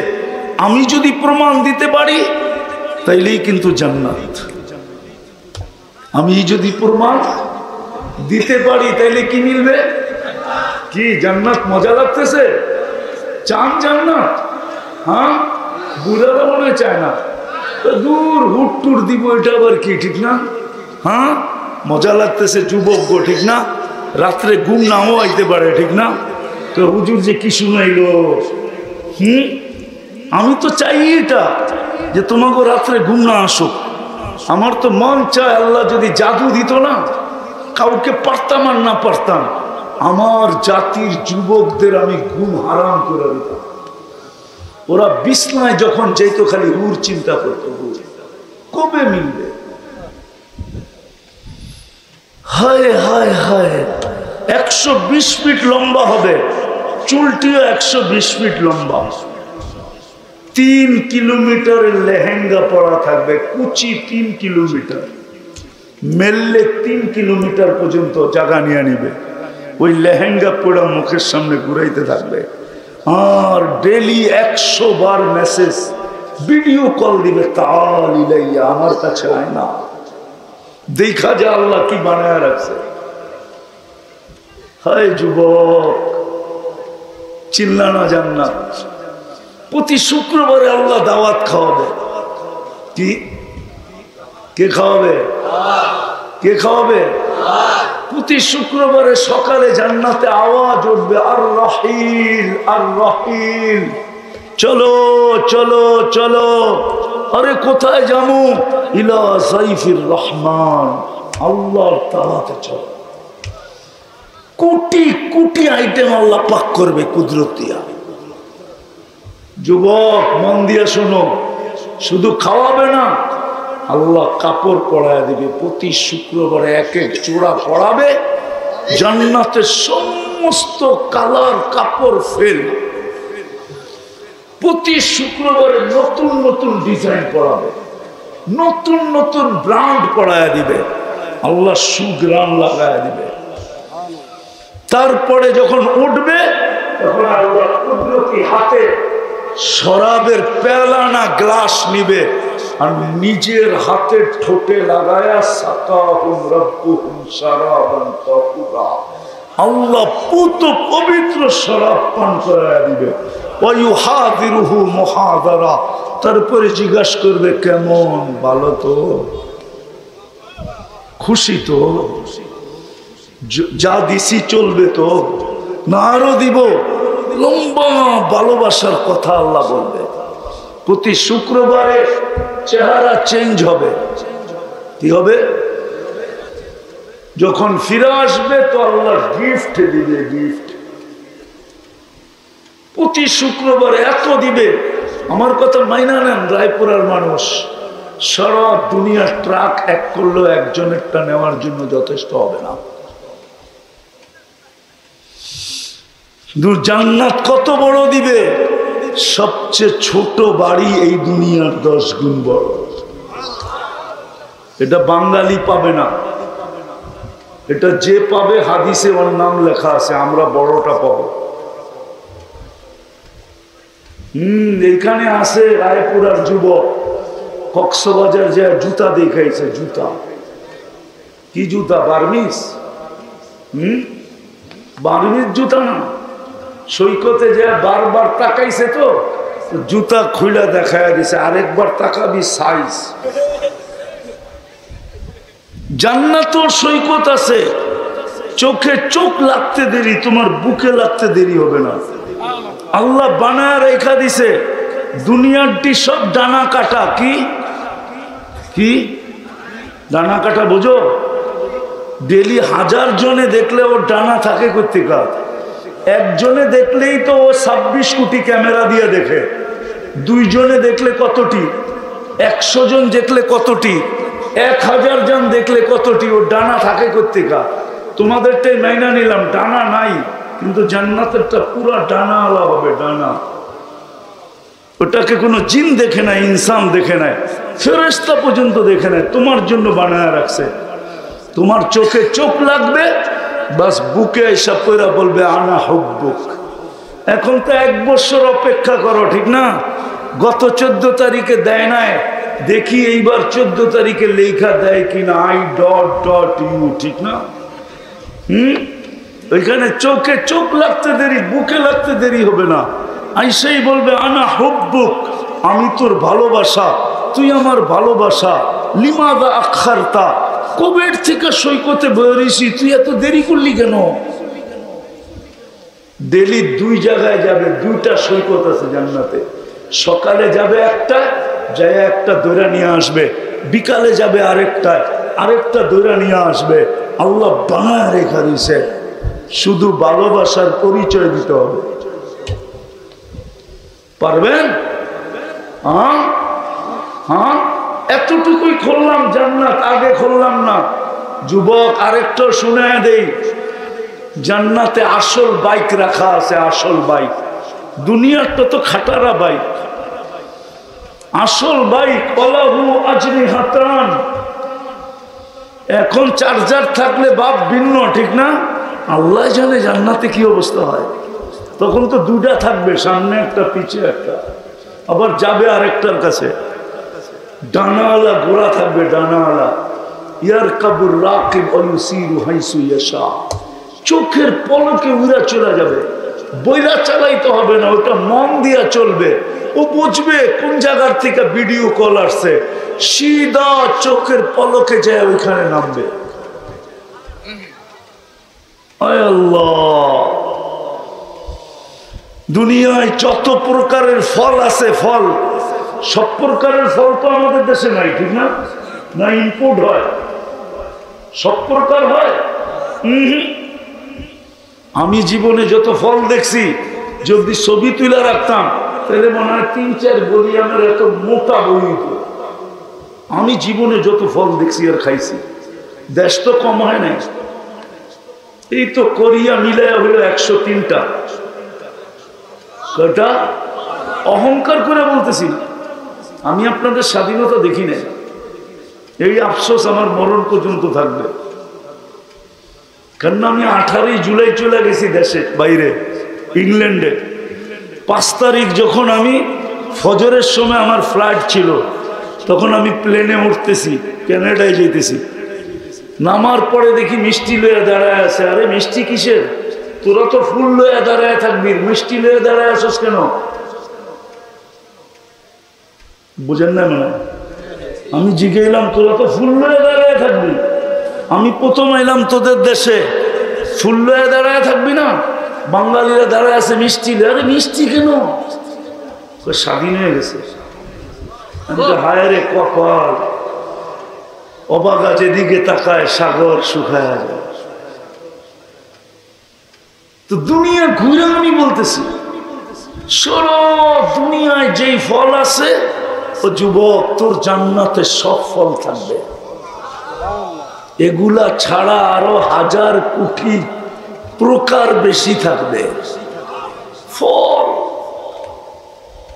আমি যদি প্রমাণ দিতে পারি তাইলেই কিন্তু জান্নাত। আমি যদি প্রমাণ দিতে পারি তাইলে কি মিলবে? কি জান্নাত? মজা লাগতেছে? চান জান্নাত? হ্যাঁ, বুঝাতে মনে চায় না, দূর হুট টুর দিব, এটা আবার কি ঠিক না? হ্যাঁ, মজা লাগতেছে যুবক গো, ঠিক না? রাত্রে ঘুম নাও আইতে পারে, ঠিক না? তো হুজুর যে কি শুনাইলো, আমি তো চাই এটা যে তোমাকে রাত্রে ঘুম না আসুক। আমার তো মন চায় আল্লাহ যদি জাদু দিত না, কাউকে পারতাম আর না পারতাম, আমার জাতির যুবকদের আমি ঘুম হারাম করে দিতাম। ওরা বিছনায় যখন যেত খালি হুর চিন্তা করতো, হুর কবে মিলবে। হায় হায় হায়, 120 ফিট লম্বা হবে, চুলটিও 120 ফিট লম্বা, 3 কিলোমিটারের লেহেঙ্গা পরা থাকবে, কুচি 3 কিলোমিটার, মেললে 3 কিলোমিটার পর্যন্ত জায়গা নিয়ে নিবে। ওই লেহেঙ্গা পড়া মুখের সামনে ঘুরাইতে থাকবে, আর ডেলি 100 বার মেসেজ, ভিডিও কল দিবে, তাল ইলাইয়া, আমার কাছে আয় না, দেখা যা আল্লাহ কি বানায় রাখছে। হায় যুবক, চিল্লানা জান্নাত। প্রতি শুক্রবারে আল্লাহ দাওয়াত খাওয়াবে। কি? কে খাওয়াবে? কে খাওয়াবে? প্রতি শুক্রবারে সকালে জান্নাতে আওয়াজ উঠবে, আর রহিল, আর রহিল, চলো চলো চলো। আরে কোথায় যাবো? ইলা সাইফির রহমান, আল্লাহর দাওয়াতে চলো। কোটি কোটি আইটেম আল্লাহ পাক করবে কুদরতিয়া। যুবক মন দিয়া শোনো, শুধু খাওয়াবে না, আল্লাহ কাপড় পরায় দিবে। প্রতি শুক্রবারে এক এক চূড়া পরাবে, জান্নাতের সমস্ত কালার কাপড় ফেল। প্রতি শুক্রবারে নতুন নতুন ডিজাইন পরাবে, নতুন নতুন ব্র্যান্ড পরায় দিবে। আল্লাহ সুগ্রাণ লাগায় দিবে। তারপরে যখন উঠবে তখন আল্লাহ কুদরতি হাতে শরাবের পেলা না গ্লাস নিবে আর নিজের হাতে ঠোঁটে লাগায়া সাকাহুম রাব্বুহুম শারাবান তাহুরা, আল্লাহ পুত পবিত্র শরাব পান করায়া দিবে। ওয়া ইউহাদিরুহু মুহাদারা, তারপরে জিজ্ঞাসা করবে কেমন, ভালো তো, খুশি তো, যা দিছি চলবে তো, না আরো দিব? লম্বা ভালোবাসার কথা আল্লাহ বলবে। প্রতি শুক্রবারে চেহারা চেঞ্জ হবে। কি হবে? যখন ফিরে আসবে তো আল্লাহ গিফট দিবে, গিফট। প্রতি শুক্রবারে এত দিবে। আমার কথা মাইনা নেন রায়পুরার মানুষ, সারা দুনিয়ার ট্রাক এক করলেও একজনেরটা নেওয়ার জন্য যথেষ্ট হবে না। জান্নাত কত বড় দিবে? সবচেয়ে ছোট বাড়ি এই দুনিয়ার 10 গুণ বড়। এটা বাঙালি পাবে না, এটা যে পাবে হাদিসে ওর নাম লেখা আছে, আমরা বড়টা পাবো। এইখানে আছে রায়পুরার যুবক, কক্সবাজার যে জুতা দেখাইছে, জুতা কি জুতা? বার্মিস। বার্মিস জুতা না, সৈকতে যে বারবার তাকাইছে তো জুতা খুইলা দেখায় দিছে, আরেকবার তাকাবি সাইজ। জান্নাতের সৈকত আছে, চোখে চোখ লাগতে দেরি, তোমার বুকে লাগতে দেরি হবে না। আল্লাহ বানায় রেখা দিছে। দুনিয়ারটি সব ডানা কাটা। কি কি ডানা কাটা বোঝো? ডেলি 1000 জনে দেখলে ওর ডানা থাকে কোত্থেকা? একজনে দেখলেই তো ও 26 কোটি ক্যামেরা দিয়ে দেখে। 2 জনে দেখলে কতটি? 100 জন দেখলে কতটি? 1000 জন দেখলে কতটি? ওর ডানা থাকে কোত্থেকা? তোমাদেরটাই মাইনা নিলাম ডানা নাই, কিন্তু জান্নাতেরটা পুরা ডানা আলা হবে, ডানা। ওটাকে কোনো জিন দেখে নাই, ইনসান দেখে নাই, ফেরেশতা পর্যন্ত দেখে নাই, তোমার জন্য বানায় রাখছে। তোমার চোখে চোখ লাগবে, বাস বুকে এসব কইরা বলবে আনা হুব্বুক। এখন তো 1 বছর অপেক্ষা করো, ঠিক না? গত 14 তারিখে দেয় নাই, দেখি এইবার 14 তারিখে লেখা দেয় কিনা, I.ইউ, ঠিক না? ওইখানে চোখে চোখ লাগতে দেরি, বুকে লাগতে দেরি হবে না। আইসাই বলবে আনা হুব্বুক, আমি তোর ভালোবাসা, তুই আমার ভালোবাসা। লিমাদা আখারতা, কবের থেকে সৈকতে বেরিয়েছি, তুই এত দেরি করলি কেন? ডেলি 2 জায়গায় যাবে, 2টা সৈকত আছে জান্নাতে। সকালে যাবে একটা, যায় একটা দৈরা নিয়ে আসবে, বিকালে যাবে আরেকটা দৈরা নিয়ে আসবে। আল্লাহ বানায় রেখা দিয়েছে, শুধু ভালোবাসার পরিচয় দিতে হবে। পারবেন? হ্যাঁ, এতটুকুই খুললাম জান্নাত, আগে খুললাম না। যুবক আরেকটা শুনে দেই, জান্নাতে আসল বাইক রাখা আছে, আসল বাইক। দুনিয়ারটা তো খাটারা বাইক, আসল বাইক। ওয়ালাহু আজনিহাতান। এখন চার্জার থাকলে বাপ ভিন্ন, ঠিক না? আল্লাহ জানে জান্নাতে কি অবস্থা হয়। তখন তো 2টা থাকবে, সামনে একটা পিছে একটা, আবার যাবে আরেকটার কাছে। ডানাওয়ালা ঘোড়া থাকবে, ডানাওয়ালা। ইয়ারকাবুর রাকিব ওয়া ইউসিরু হাইসু ইয়াশা। চোখের পলকে উড়া চলে যাবে, বইলা চালাইতে হবে না, ওটা মন দিয়া চলবে। ও বুঝবে কোন জায়গার থেকে ভিডিও কল আসছে, সিধা চোখের পলকে যায় ওইখানে নামবে। আয় আল্লাহ, দুনিয়ায় যত প্রকারের ফল আছে, ফল সব প্রকারের ফল তো আমাদের দেশে নাই, ঠিক না? না ইম্পোর্ট হয়? সব প্রকার হয়? আমি জীবনে যত ফল দেখছি, যদি ছবি তুলে রাখতাম তাহলে মনে হয় 3-4 বলি আমার এত মোটা বই। আমি জীবনে যত ফল দেখছি আর খাইছি, দেশ তো কম হয় নাই। এই তো কোরিয়া মিলাইয়া হলো 103টা। কটা? অহংকার করে বলতেছি, আমি আপনাদের স্বাধীনতা দেখি নাই। এই আফসোস আমার মরণ পর্যন্ত থাকবে। কারণ আমি 18 জুলাই চলে গেছি দেশে বাইরে, ইংল্যান্ডে। 5 তারিখ যখন আমি ফজরের সময় আমার ফ্লাইট ছিল, তখন আমি প্লেনে উঠতেছি, কানাডায় যেতেছি। নামার পরে দেখি মিষ্টি লয়ে দাঁড়ায় আছে। আরে মিষ্টি কিসের? তোরা তো ফুল লয়ে দাঁড়ায় থাকবি, মিষ্টি লয়ে দাঁড়ায় আসস কেন? বুঝেন না? মানে আমি জিজ্ঞেলাম, তোরা তো ফুল লয়ে দাঁড়ায় থাকবি। আমি প্রথম এলাম তোদের দেশে, ফুল লয়ে দাঁড়ায় থাকবি না? বাঙালিরা দাঁড়ায় আছে মিষ্টি লয়ে। আরে মিষ্টি কেন? স্বাধীন হয়ে গেছে। আমি তো হায় রে কপাল, অবাগা যেদিকে তাকায় সাগর শুকায় যায়। তো দুনিয়া ঘুরে আমি বলতেছি, সব দুনিয়ায় যেই ফল আছে, ও যুবক তোর জান্নাতে সব ফল থাকবে। এগুলা ছাড়া আরো 1000 কোটি প্রকার বেশি থাকবে ফল।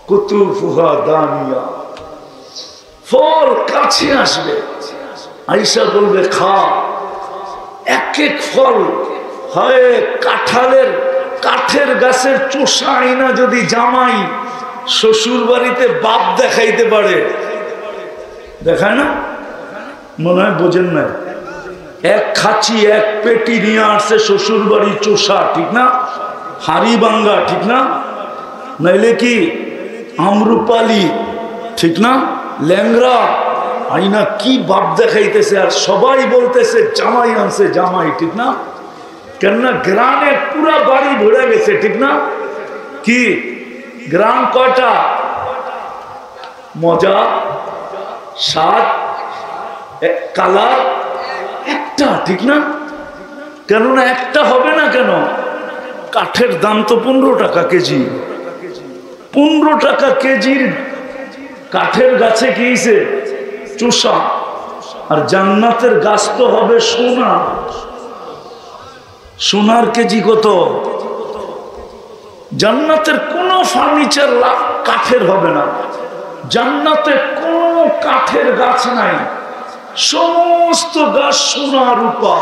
কুতুফুহা দানিয়া, ফল কাছে আসবে, আইসা বলবে খা। এক এক ফল হয় কাঠের গাছের চোষা আইনা যদি জামাই শ্বশুর বাড়িতে বাপ দেখাইতে পারে, দেখায় না? মনে হয় বোঝেন না। এক খাচি এক পেটি নিয়ে আসছে শ্বশুর বাড়ি চোষা, ঠিক না? হাড়ি ভাঙ্গা, ঠিক না? নাইলে কি আমরুপালি, ঠিক না? ল্যাংরা আইনা কি বাপ দেখাইতেছে, আর সবাই বলতেছে জামাই আনছে জামাই, ঠিক না? কেননা গ্রামে পুরা বাড়ি ভরে গেছে, ঠিক না? কি গ্রাম কয়টা? মজা, স্বাদ, কালার একটা, ঠিক না? কেননা একটা হবে না কেন? কাঠের দাম তো 15 টাকা কেজি। 15 টাকা কেজির কাঠের গাছে কি হইছে? চোষা। আর জান্নাতের গাছ তো হবে সোনা। সোনার কেজি কত? জান্নাতের কোন ফার্নিচার কাঠের হবে না। জান্নাতে কোন কাঠের গাছ নাই, সমস্ত গাছ সোনা রূপা।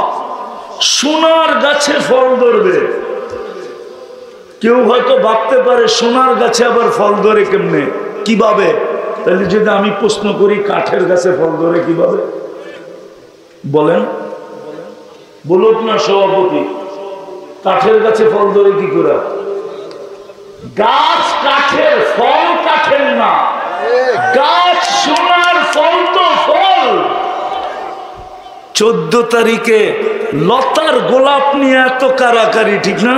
সোনার গাছে ফল ধরবে। কেউ হয়তো ভাবতে পারে সোনার গাছে আবার ফল ধরে কেমনে, কিভাবে? তাহলে যদি আমি প্রশ্ন করি, কাঠের গাছে ফল ধরে কিভাবে? বলেন, বলুক না সভাপতি, কাঠের গাছে ফল ধরে কি করে? গাছ কাঠের, ফল কাঠের না। গাছ সোনার, ফল তো ফল। 14 তারিখে লতার গোলাপ নিয়ে এত কারাকারি, ঠিক না?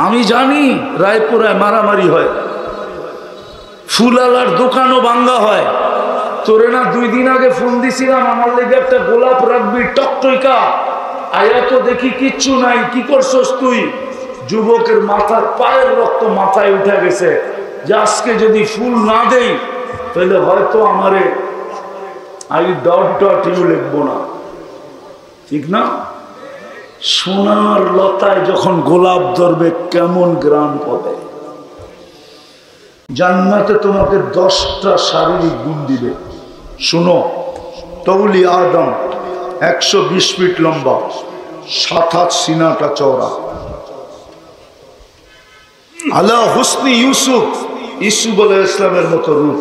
আমি জানি রায়পুরায় মারামারি হয়, ফুলালার দোকানও ভাঙ্গা হয়। তোরে না 2 দিন আগে ফোন দিছিলাম, আমার লেগে একটা গোলাপ রাখবি টকটইকা। আয়া তো দেখি কিচ্ছু নাই। কি করছস তুই? যুবকের মাথার পায়ের রক্ত মাথায় উঠে গেছে, যে আজকে যদি ফুল না দেই তাহলে হয়তো আমারে ইউ লিখবো না, ঠিক না? সোনার লতায় যখন গোলাপ ধরবে কেমন গ্রাম পাবে। জান্নাতে তোমাকে 10টা শারীরিক গুণ দিবে। শুনো, তৌলি আদম 120 ফিট লম্বা, 7 হাত সিনাটা চওড়া। আলা হুসনি ইউসুফ, ইউসুফ আলাইহিস ইসলামের মতো রূপ।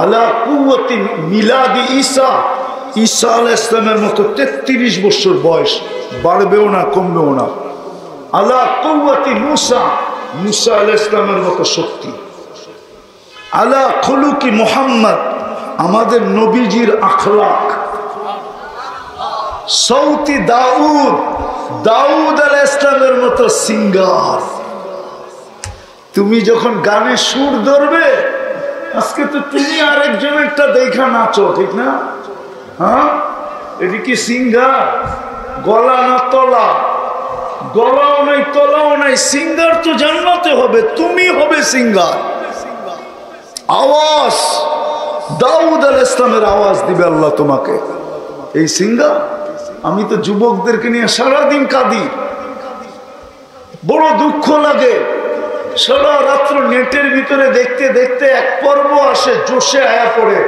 আলা কুওয়াতি মিলাদি ঈসা, ঈসা আলাইহিস ইসলামের মতো 33 বছর বয়স, বাড়বেও না কমবেও না। আলা কুওয়াতি মুসা, মুসা আলাইহিস ইসলামের মতো শক্তি। আলা খুলুকি মুহাম্মদ, আমাদের নবীজির আখলাক। সৌতি দাউদ, দাউদ আলাইহিস ইসলামের মতো সিঙ্গার। তুমি যখন গানে সুর ধরবে, আজকে তো তুমি আরেকজনেরটা দেখা নাচো, ঠিক না? হ্যাঁ, এটি কি সিঙ্গার? গলা না তলা? গলাও নাই তলাও নাই। সিঙ্গার তো জান্নাতে হবে, তুমি হবে সিঙ্গার। আওয়াজ, দাউদ আলাইহিস সালামের আওয়াজ দিবে আল্লাহ তোমাকে। এই সিঙ্গার। আমি তো যুবকদেরকে নিয়ে সারাদিন কাঁদি, বড় দুঃখ লাগে। সারা রাত্র নেটের ভিতরে দেখতে দেখতে এক পর্ব আসে, জোশে আয়া পড়ে,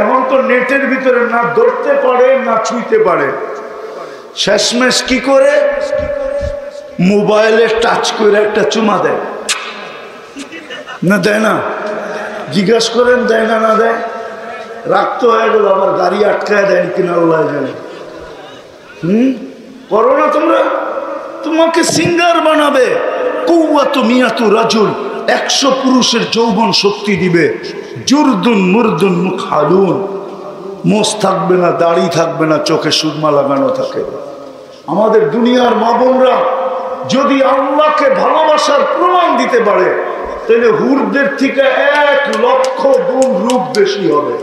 এখন তো নেটের ভিতরে না ধরতে পারে না ছুঁইতে পারে, শেষমেশ কি করে মোবাইলে টাচ করে একটা চুমা দেয়, না দেয় না? জিজ্ঞাসা করেন দেয় না? না দেয়? রাখতে হয়ে গেল, আবার গাড়ি আটকায় দেয় কিনা আল্লাহ জানে। করো না তোমরা? তোমাকে সিঙ্গার বানাবে, কৌয়াতু মিয়াতু রাজুল, 100 পুরুষের যৌবন শক্তি দিবে। জুরদুন মুরদুন মুখালুন, মোষ থাকবে না, দাড়ি থাকবে না, চোখে সুরমা লাগানো থাকে। আমাদের দুনিয়ার মা বোনরা যদি আল্লাহকে ভালোবাসার প্রমাণ দিতে পারে, তাহলে হুরদের থেকে 1 লক্ষ গুণ রূপ বেশি হবে।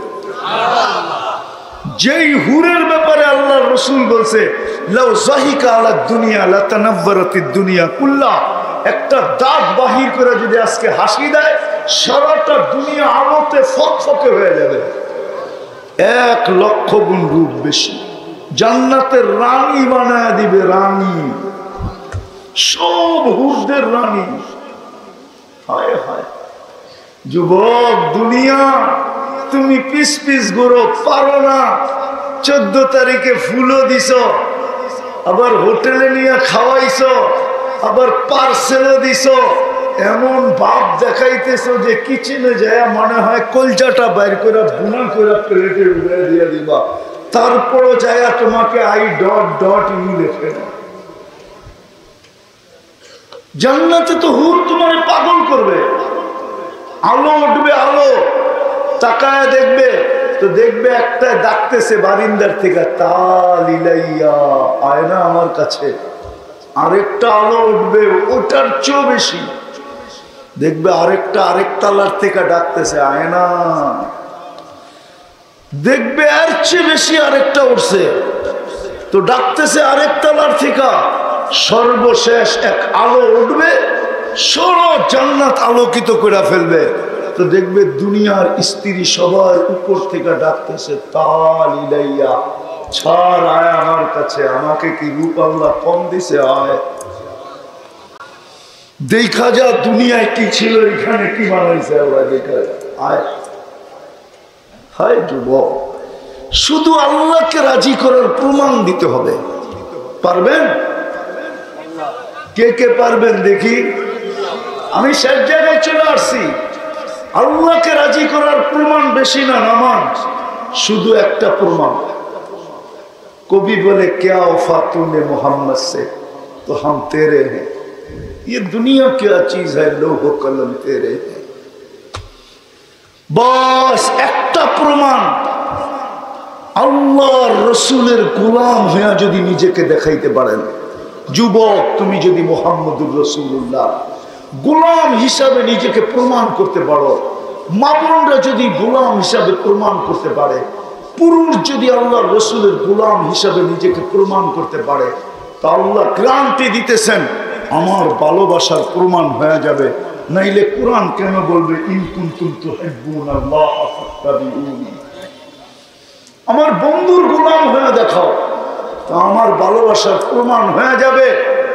যেই হুরের ব্যাপারে আল্লাহ রসুল বলছে লাউ যাহিকা আলা দুনিয়া লাতানাব্বারাতিদ দুনিয়া কুল্লা, একটা দাঁত বাহির করে যদি আজকে হাসি দেয়, সারাটা দুনিয়া আলোতে ফকফকে হয়ে যাবে। 1 লক্ষ গুণ রূপ বেশি। জান্নাতের রানী বানায় দিবে, রানী, সব হুরদের রানী। হায় হায় যুবক, দুনিয়া তুমি পিস পিস ঘুরো, পারো না। 14 তারিখে ফুলও দিছ, আবার হোটেলে নিয়ে খাওয়াইছ, আবার পার্সেলও দিছ, এমন ভাব দেখাইতেছ যে কিচেনে যায় মনে হয় কলজাটা বাইর করে বুনা করে প্লেটে উড়ে দিয়ে দিবা, তারপরও যায় তোমাকে I.U লেখে না। জান্নাতে তো হুর তোমার পাগল করবে, আলো উঠবে, আলো তাকায় দেখবে তো দেখবে একটা ডাকতেছে বারিন্দার থেকে, তালিলাইয়া আয় না আমার কাছে। আরেকটা আলো উঠবে, ওটার চেয়েও বেশি দেখবে আরেক তালার থেকে ডাকতেছে, আয় না। দেখবে এর চেয়ে বেশি আরেকটা উঠছে, তো ডাকতেছে আরেক তালার থেকে। সর্বশেষ এক আলো উঠবে, সরো জান্নাত আলোকিত করে ফেলবে। তো দেখবে দুনিয়ার স্ত্রী সবার উপর থেকে ডাকতেছে, তালিলাইয়া ছাড়, আয় আমার কাছে। আমাকে কি রূপ আল্লাহ কম দিছে? আয় দেখা যা দুনিয়ায় কি ছিল, এখানে কি বানাইছে আল্লাহ, দেখা আয়। হায় যুবক, শুধু আল্লাহকে রাজি করার প্রমাণ দিতে হবে। পারবেন? কে কে পারবেন দেখি? আমি শেষ জায়গায় চলে আসছি। আল্লাহকে রাজি করার প্রমাণ বেশি না নামাজ, শুধু একটা প্রমাণ। কবি বলে क्या वफा तूने मोहम्मद से तो हम तेरे हैं, ये दुनिया क्या चीज है लोहो कलम तेरे हैं। बस একটা প্রমাণ, আল্লাহর রসুলের গোলাম হয়ে যদি নিজেকে দেখাইতে পারেন, যুবক তুমি যদি মুহাম্মদুর রাসূলুল্লাহ গোলাম হিসাবে নিজেকে প্রমাণ করতে পারো, মা বোনরা যদি গোলাম হিসাবে প্রমাণ করতে পারে, পুরুষ যদি আল্লাহর রসুলের গোলাম হিসাবে নিজেকে প্রমাণ করতে পারে, তা আল্লাহ গ্যারান্টি দিতেছেন আমার ভালোবাসার প্রমাণ হয়ে যাবে। নাইলে কোরআন কেন বলবে ইন কুনতুম তুহিব্বুনাল্লাহ ফাত্তাবিউনি, আমার বন্ধুর গোলাম হয়ে দেখাও, তা আমার ভালোবাসার প্রমাণ হয়ে যাবে,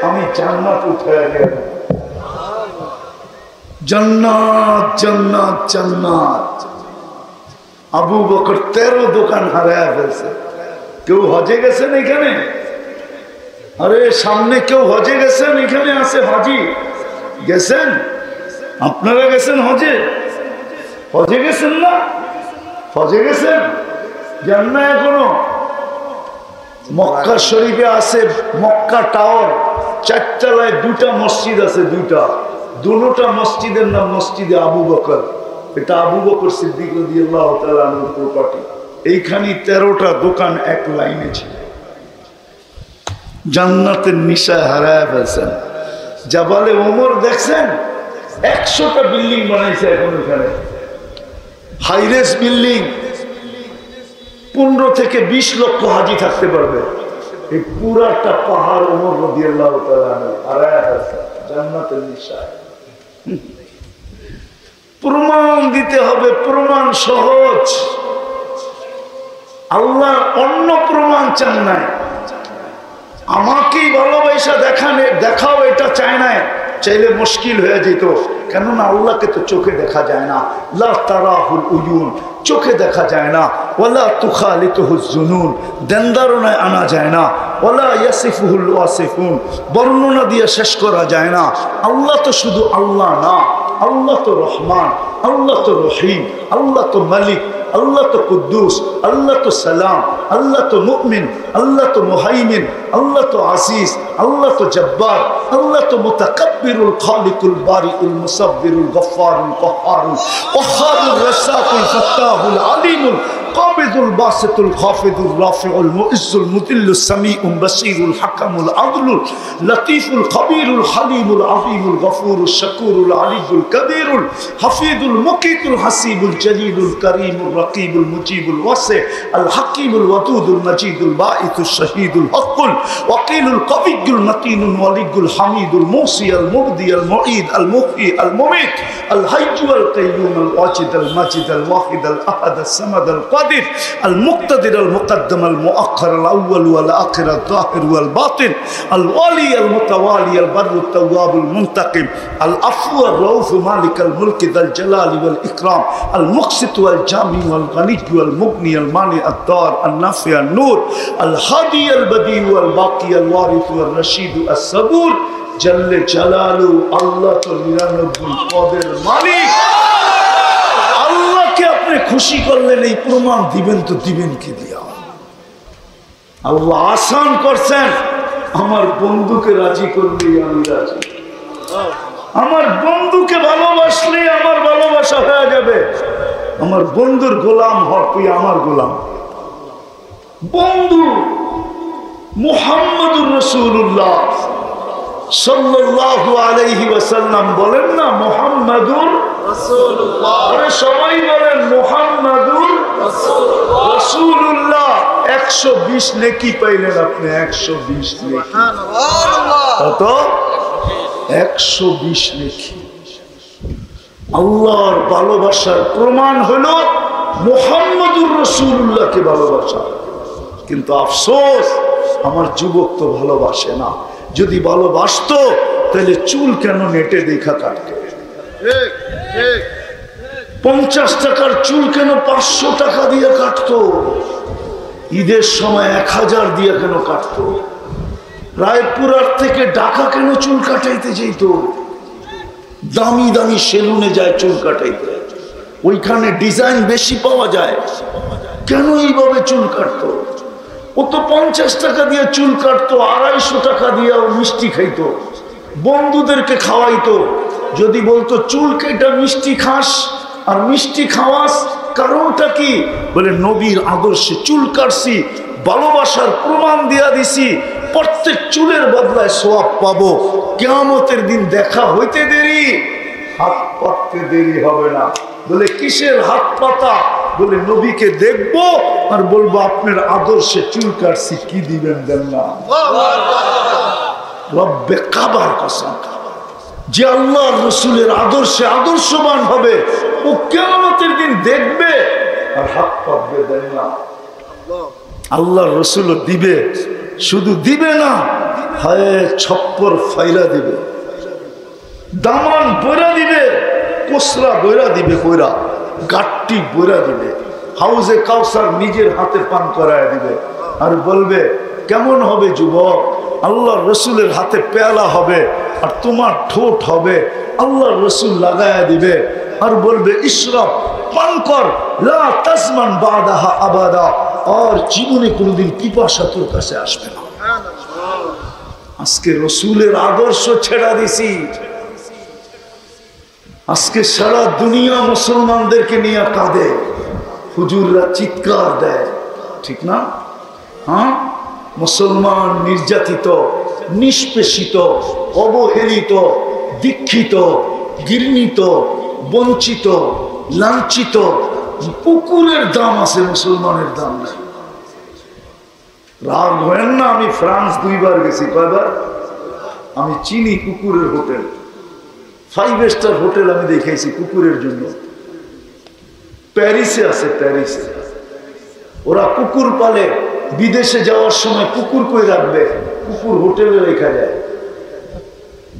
আমি জান্নাত উঠে গেলাম। জান্নাত জান্নাত জান্নাত। আবু বকর 13 দোকান হারায় ফেলছে। কেউ হজে গেছেন এখানে? আরে সামনে কেউ হজে গেছেন? এখানে আছে হাজি, গেছেন? আপনারা গেছেন হজে? হজে গেছেন না? হজে গেছেন? জান না এখনো? মক্কা শরীফে আছে মক্কা টাওয়ার, 4 তলায় 2টা মসজিদ আছে, 2টা, দুটোটা মসজিদের নাম মসজিদে আবু বকর। এটা আবু বকর সিদ্দিক রাদিয়াল্লাহু তাআলা আনহুর প্রপার্টি। এইখানে 13টা দোকান এক লাইনে ছিল। জান্নাতের নিশা হারায় ফেলছেন। জাবালে ওমর দেখছেন 100টা বিল্ডিং বানাইছে এখন এখানে, হাইরেস বিল্ডিং, 15 থেকে 20 লক্ষ হাজি থাকতে পারবে। এই পুরাটা পাহাড় ওমর রাদিয়াল্লাহু তাআলা আনহু হারায় ফেলছেন জান্নাতের নিশা। প্রমাণ দিতে হবে, প্রমাণ সহজ। আল্লাহ অন্য প্রমাণ চান নাই, আমাকেই ভালোবাসা দেখাও এটা চায় নাই। চাইলে মুশকিল হয়ে যেত, কেননা আল্লাহকে তো চোখে দেখা যায় না। লা তারাহুল উয়ুন, চোখে দেখা যায় না। ওয়ালা তুখালিতুহুজ জুনুন, দেনদারনায় আনা যায় না। ওয়ালা ইয়াসিফুহুল ওয়াসিফুন, বর্ণনা দিয়ে শেষ করা যায় না। আল্লাহ তো শুধু আল্লাহ না, আল্লাহ তো রহমান, আল্লাহ তো রহিম, আল্লাহ তো মালিক, আল্লাহ তো কুদ্দুস, আল্লাহ তো সালাম, আল্লাহ তো মুমিন, আল্লাহ তো মুহাইমিন, আল্লাহ তো আসিস, আল্লাহ তো জব্বার, আল্লাহ তো মুতাকাব্বিরুল খালিকুল বারিউল মুসাব্বিরুল গফফারুল কহ্হারুল ওয়াহ্হাবুর রাসাকুল ফাত্তাহুল আলিমুল কাবিদুল বাসিতুল খাফিদুর রাফিউল মুইজ্জুল মুদিল্লুস সামিউল বাসীরুল হাকামুল আদলুল লতীফুল খবীরুল হালিমুল আযীমুল গফুরুশ শাকুরুল আলিয়ুল কবীরুল হাফিজুল মুকিতুল হাসিবুল জলিলুল করিমুল রকিবুল মুজিবুল ওয়াসি আল হাকিমুল ওয়াদুদুল মজিদুল বাঈসুশ শহীদুল হকুল ওয়াকিলুল কবিয়ুল মতিনুল ওয়ালিয়ুল হামিদুল মুসি আল মুবদি আল মুঈদ আল মুহয়ি আল মুমীত আল হাইয়্যু আল কাইয়্যুম আল ওয়াজিদ আল মাজিদ আল ওয়াহিদ আল আহাদ আল সামাদ আল القادر المقتدر المقدم المؤخر الأول والآخر الظاهر والباطن الوالي المتوالي البر التواب المنتقم العفو الرؤوف مالك الملك ذا الجلال والإكرام المقسط والجامع والغني والمغني المانع الدار النافع النور الهادي البديع والباقي الوارث والرشيد الصبور جل جلاله الله নিরানব্বই পদের মালিক। আপনি খুশি করলেন, এই প্রমাণ দিবেন তো দিবেন কি দিয়া? আল্লাহ আসান করছেন, আমার বন্ধুকে রাজি করলেই আমি রাজি, আমার বন্ধুকে ভালোবাসলে আমার ভালোবাসা হয়ে যাবে। আমার বন্ধুর গোলাম হ, তুই আমার গোলাম। বন্ধু মুহাম্মদুর রাসূলুল্লাহ সাল্লাল্লাহু আলাইহি ওয়াসাল্লাম বলেন না মুহাম্মাদুর রাসূলুল্লাহ, আরে সবাই বলেন মুহাম্মাদুর রাসূলুল্লাহ। 120 নেকি পাইলেন আপনি, 120 নেকি। কত? 120 নেকি। আল্লাহর ভালোবাসার প্রমাণ হলো মুহাম্মাদুর রাসূলুল্লাহকে ভালোবাসা। কিন্তু আফসোস, আমার যুবক তো ভালোবাসে না। যদি ভালোবাসতো তাহলে চুল কেন নেটে দেখা কাটতো? 50 টাকার চুল কেন 500 টাকা দিয়ে কাটতো? ঈদের সময় 1000 দিয়ে কেন কাটতো? রায়পুরার থেকে ঢাকা কেন চুল কাটাইতে যেত? দামি দামি সেলুনে যায় চুল কাটাইতে, ওইখানে ডিজাইন বেশি পাওয়া যায়। কেন এইভাবে চুল কাটতো? ও তো 50 টাকা দিয়ে চুল কাটতো, 250 টাকা দিয়ে মিষ্টি খাইতো, বন্ধুদেরকে খাওয়াইতো। যদি বলতো চুল কেটে মিষ্টি খাস আর মিষ্টি খাওয়াস, কারণটা কি? বলে নবীর আদর্শে চুল কাটছি, ভালোবাসার প্রমাণ দিয়া দিছি, প্রত্যেক চুলের বদলায় সওয়াব পাবো। কিয়ামতের দিন দেখা হইতে দেরি, হাত পাততে দেরি হবে না। বলে কিসের হাত পাতা? বলে নবীকে দেখবো আর বলবো আপনার আদর্শে চুল কাটছি, কি দিবেন দেন না। রব্বে কাবার কসম, যে আল্লাহ রসুলের আদর্শে আদর্শবান হবে, ও কিয়ামতের দিন দেখবে আর হাত পাতবে দেন না। আল্লাহ রসুল দিবে, শুধু দিবে না, হায় ছপ্পর ফাইলা দিবে, দামান বইরা দিবে, কোসরা বইরা দিবে, বইরা গাট্টি বইরা দিবে, হাউজে কাউসার নিজের হাতে পান করায় দিবে। আর বলবে কেমন হবে যুবক? আল্লাহ রসুলের হাতে পেয়ালা হবে আর তোমার ঠোঁট হবে, আল্লাহ রসুল লাগায়া দিবে আর বলবে ইশরাব, পান কর, লা তাসমান বাদাহা আবাদা, আর জীবনে কোনোদিন পিপাসা তোর কাছে আসবে না। আজকে রসুলের আদর্শ ছেড়া দিছি, আজকে সারা দুনিয়া মুসলমানদেরকে নিয়ে কাঁদে, হুজুররা চিৎকার দেয়, ঠিক না? হ্যাঁ, মুসলমান নির্যাতিত, নিষ্পেষিত, অবহেলিত, দীক্ষিত, ঘৃণিত, বঞ্চিত, লাঞ্ছিত। কুকুরের দাম আছে, মুসলমানের দাম নাই। রাগ হয়েন না, আমি ফ্রান্স 2 বার গেছি। কয়বার? আমি চিনি কুকুরের হোটেল, 5 স্টার হোটেল আমি দেখাইছি কুকুরের জন্য। প্যারিসে আছে, প্যারিসে ওরা কুকুর পালে। বিদেশে যাওয়ার সময় কুকুর কই রাখবে? কুকুর হোটেলে রেখা যায়।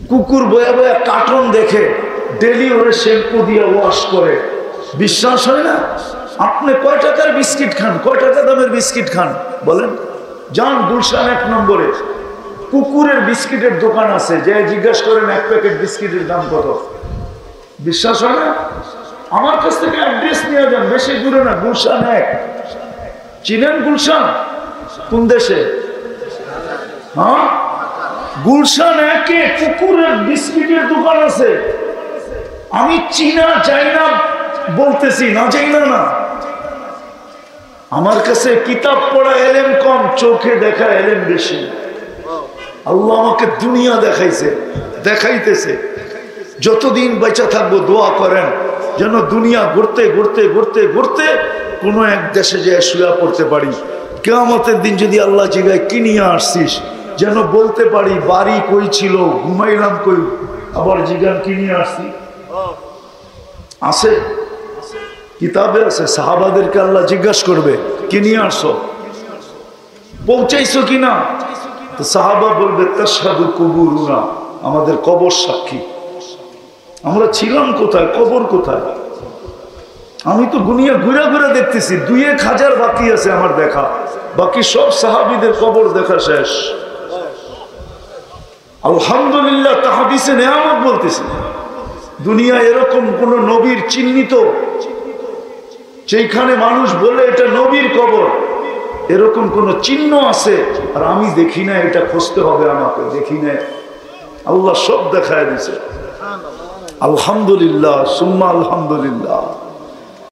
কুকুর বয়া বয়া কার্টুন দেখে ডেলি ওরে শ্যাম্পু দিয়ে ওয়াশ করে। বিশ্বাস হয় না? আপনি কয় টাকার বিস্কিট খান, কয় টাকা দামের বিস্কিট খান বলেন? যান গুলশান 1 নম্বরে কুকুরের বিস্কিটের দোকান আছে, যে জিজ্ঞাসা করেন 1 প্যাকেট বিস্কিটের দাম কত। বিশ্বাস হয় না? আমার কাছ থেকে অ্যাড্রেস নিয়ে যান, বেশি দূরে না, গুলশান 1। চিনেন গুলশান? কোন দেশে? হ্যাঁ, গুলশান 1-এ কুকুরের বিস্কিটের দোকান আছে। আমি চিনা যাই না বলতেছি না, যাই না না, আমার কাছে কিতাব পড়া এলেম কম, চোখে দেখা এলেম বেশি। আল্লাহ আমাকে দুনিয়া দেখাইছে, দেখাইতেছে। যতদিন বেঁচে থাকবো দোয়া করেন যেন দুনিয়া ঘুরতে ঘুরতে ঘুরতে ঘুরতে কোনো এক দেশে যেয়ে শুয়া পড়তে পারি। কিয়ামতের দিন যদি আল্লাহ জিগায় কি নিয়ে আসছিস, যেন বলতে পারি বাড়ি কই ছিল, ঘুমাইলাম কই, আবার জিগান কি নিয়ে আসছি। আছে কিতাবে আছে, সাহাবাদেরকে আল্লাহ জিজ্ঞাসা করবে কি নিয়ে আসছো, পৌঁছাইছো কিনা। তো সাহাবা বলবে তাশহাদু কুবুরুনা, আমাদের কবর সাক্ষী। আমরা ছিলাম কোথায়, কবর কোথায়? আমি তো দুনিয়া ঘুরে ঘুরে দেখতেছি, 2-1 হাজার বাকি আছে আমার দেখা, বাকি সব সাহাবীদের কবর দেখা শেষ। আলহামদুলিল্লাহ, তাহাদিসে নেয়ামত বলতেছি। দুনিয়া এরকম কোন নবীর চিহ্নিত, যেখানে মানুষ বলে এটা নবীর কবর, এরকম কোন চিহ্ন আছে আর আমি দেখি না, এটা খুঁজতে হবে আমাকে, দেখি না। আল্লাহ সব দেখায় দিছে। আলহামদুলিল্লাহ, সুম্মা আলহামদুলিল্লাহ।